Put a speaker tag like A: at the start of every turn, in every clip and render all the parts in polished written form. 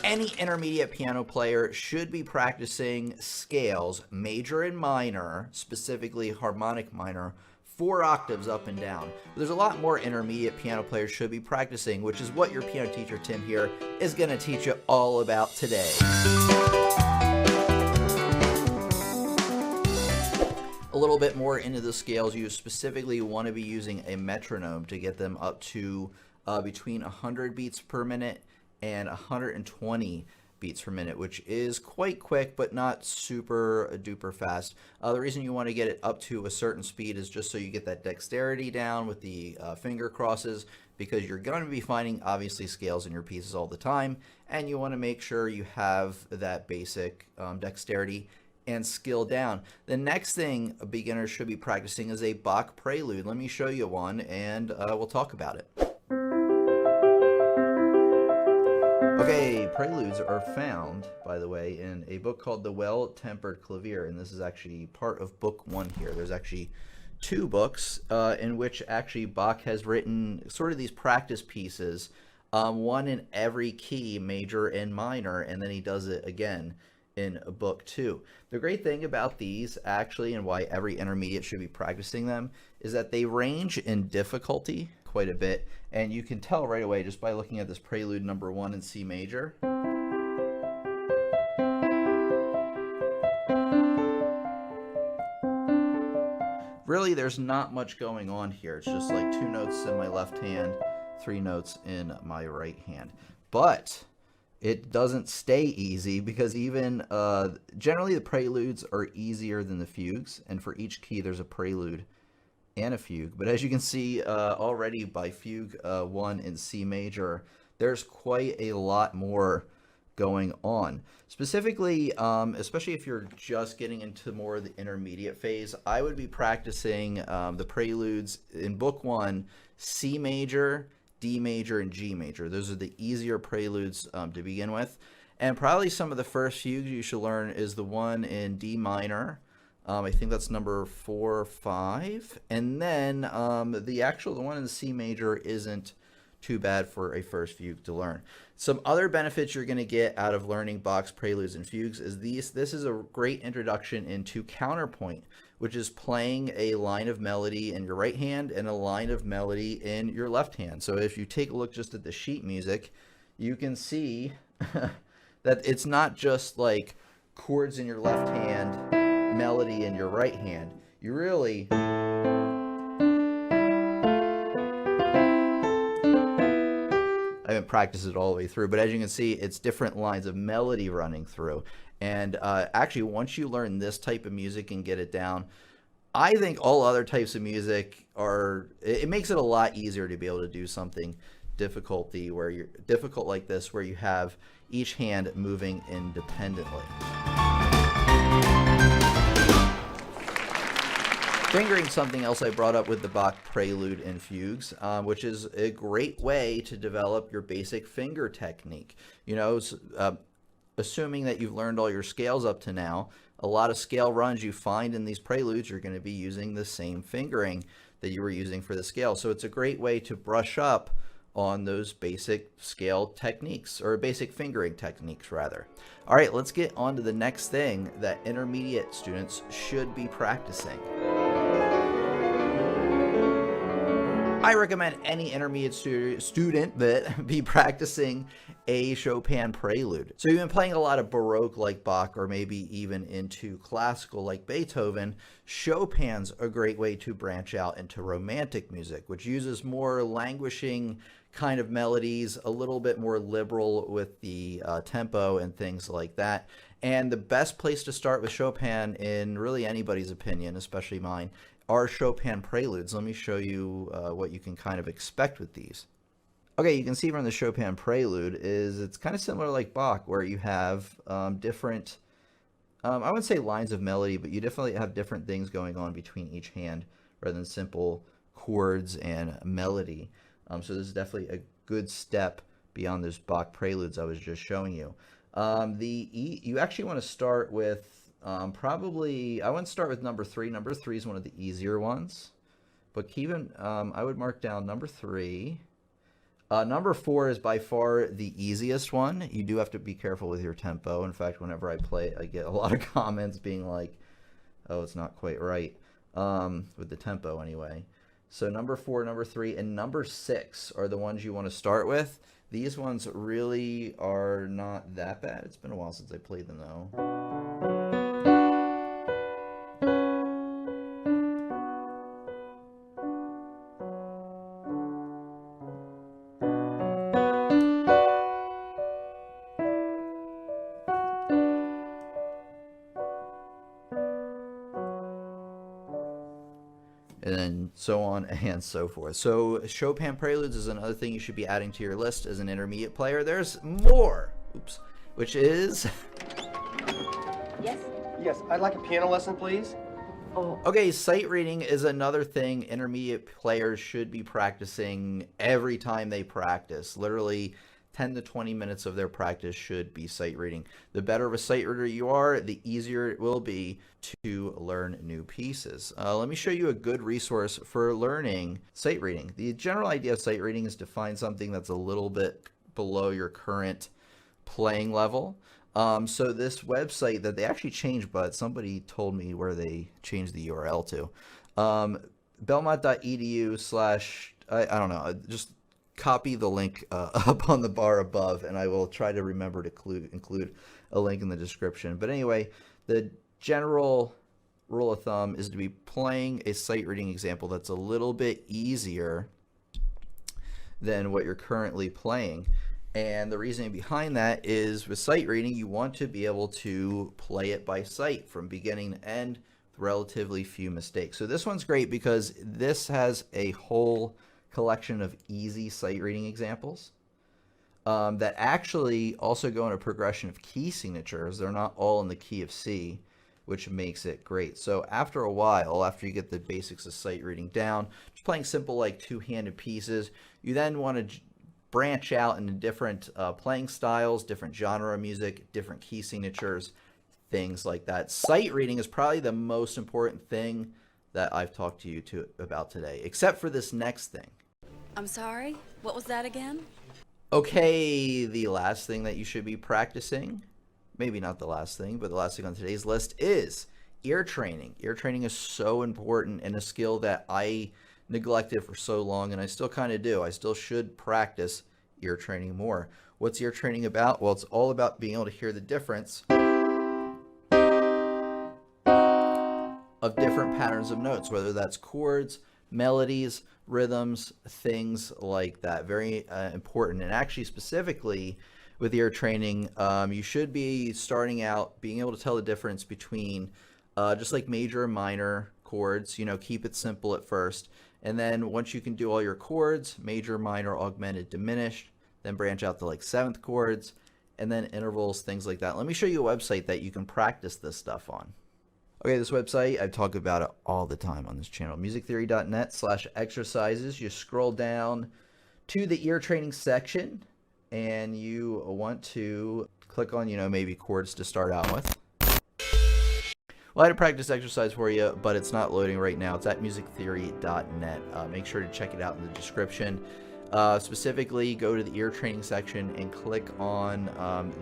A: Any intermediate piano player should be practicing scales, major and minor, specifically harmonic minor, 4 octaves up and down. But there's a lot more intermediate piano players should be practicing, which is what your piano teacher, Tim, here is going to teach you all about today. A little bit more into the scales, you specifically want to be using a metronome to get them up to between 100 beats per minute and 120 beats per minute, which is quite quick but not super duper fast. The reason you want to get it up to a certain speed is just so you get that dexterity down with the finger crosses, because you're going to be finding obviously scales in your pieces all the time, and you want to make sure you have that basic dexterity and skill down. The next thing a beginner should be practicing is a Bach prelude. Let me show you one and we'll talk about it. Okay, preludes are found, by the way, in a book called The Well-Tempered Clavier, and this is actually part of book 1 here. There's actually 2 books in which actually Bach has written sort of these practice pieces, one in every key, major and minor, and then he does it again in book 2. The great thing about these actually, and why every intermediate should be practicing them, is that they range in difficulty quite a bit, and you can tell right away just by looking at this prelude number 1 in C major. Really, there's not much going on here. It's just like 2 notes in my left hand, 3 notes in my right hand. But it doesn't stay easy, because even generally the preludes are easier than the fugues, and for each key there's a prelude and a fugue. But as you can see already by fugue 1 in C major, there's quite a lot more going on. Specifically, especially if you're just getting into more of the intermediate phase, I would be practicing the preludes in book 1, C major, D major, and G major. Those are the easier preludes to begin with. And probably some of the first fugues you should learn is the one in D minor. I think that's number 4 or 5. And then the one in C major isn't too bad for a first fugue to learn. Some other benefits you're going to get out of learning Bach's preludes and fugues is this is a great introduction into counterpoint, which is playing a line of melody in your right hand and a line of melody in your left hand. So if you take a look just at the sheet music, you can see that it's not just like chords in your left hand, melody in your right hand. You really I haven't practiced it all the way through, but as you can see, it's different lines of melody running through. And actually, once you learn this type of music and get it down, I think all other types of music it makes it a lot easier to be able to do something difficult like this, where you have each hand moving independently. Fingering, something else I brought up with the Bach prelude and fugues, which is a great way to develop your basic finger technique. You know, assuming that you've learned all your scales up to now, a lot of scale runs you find in these preludes, you're going to be using the same fingering that you were using for the scale. So it's a great way to brush up on those basic scale techniques, or basic fingering techniques rather. All right, let's get on to the next thing that intermediate students should be practicing. I recommend any intermediate student that be practicing a Chopin prelude. So you've been playing a lot of Baroque like Bach, or maybe even into classical like Beethoven. Chopin's a great way to branch out into romantic music, which uses more languishing kind of melodies, a little bit more liberal with the tempo and things like that. And the best place to start with Chopin, in really anybody's opinion, especially mine, are Chopin preludes. Let me show you what you can kind of expect with these. Okay, you can see from the Chopin prelude it's kind of similar like Bach, where you have different, I wouldn't say lines of melody, but you definitely have different things going on between each hand rather than simple chords and melody. So this is definitely a good step beyond those Bach preludes I was just showing you. You actually want to start with probably, I wouldn't start with number 3. Number 3 is one of the easier ones, but I would mark down number 3. Number 4 is by far the easiest one. You do have to be careful with your tempo. In fact, whenever I play it, I get a lot of comments being like, oh, it's not quite right, with the tempo anyway. So number 4, number 3, and number 6 are the ones you want to start with. These ones really are not that bad. It's been a while since I played them, though. And then so on and so forth. So Chopin Preludes is another thing you should be adding to your list as an intermediate player. There's more, which is...
B: Yes?
C: Yes, I'd like a piano lesson, please.
B: Oh.
A: Okay, sight reading is another thing intermediate players should be practicing every time they practice. Literally 10 to 20 minutes of their practice should be sight reading. The better of a sight reader you are, the easier it will be to learn new pieces. Let me show you a good resource for learning sight reading. The general idea of sight reading is to find something that's a little bit below your current playing level. So this website that they actually changed, but somebody told me where they changed the URL to. Belmont.edu/ I don't know, just copy the link up on the bar above, and I will try to remember to include a link in the description. But anyway, the general rule of thumb is to be playing a sight reading example that's a little bit easier than what you're currently playing. And the reasoning behind that is with sight reading, you want to be able to play it by sight from beginning to end with relatively few mistakes. So this one's great because this has a whole collection of easy sight reading examples that actually also go in a progression of key signatures. They're not all in the key of C, which makes it great. So after a while, after you get the basics of sight reading down, just playing simple like two-handed pieces, you then want to branch out into different playing styles, different genre of music, different key signatures, things like that. Sight reading is probably the most important thing that I've talked to you about today, except for this next thing.
B: I'm sorry? What was that again?
A: Okay, the last thing that you should be practicing, maybe not the last thing, but the last thing on today's list is ear training. Ear training is so important and a skill that I neglected for so long, and I still kind of do. I still should practice ear training more. What's ear training about? Well, it's all about being able to hear the difference of different patterns of notes, whether that's chords, melodies, rhythms, things like that. Very important. And actually, specifically with ear training, you should be starting out being able to tell the difference between just like major and minor chords. You know, keep it simple at first. And then once you can do all your chords, major, minor, augmented, diminished, then branch out to like seventh chords, and then intervals, things like that. Let me show you a website that you can practice this stuff on. Okay, this website, I talk about it all the time on this channel, musictheory.net/exercises. You scroll down to the ear training section, and you want to click on, you know, maybe chords to start out with. Well, I had a practice exercise for you, but it's not loading right now. It's at musictheory.net. Make sure to check it out in the description. Specifically, go to the ear training section and click on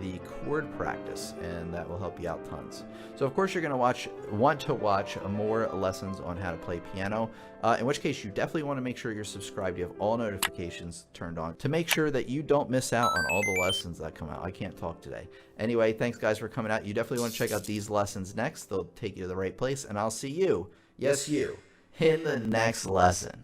A: the chord practice, and that will help you out tons. So, of course, you're going to want to watch more lessons on how to play piano, in which case you definitely want to make sure you're subscribed. You have all notifications turned on to make sure that you don't miss out on all the lessons that come out. I can't talk today. Anyway, thanks, guys, for coming out. You definitely want to check out these lessons next. They'll take you to the right place, and I'll see you, yes, you, in the next lesson.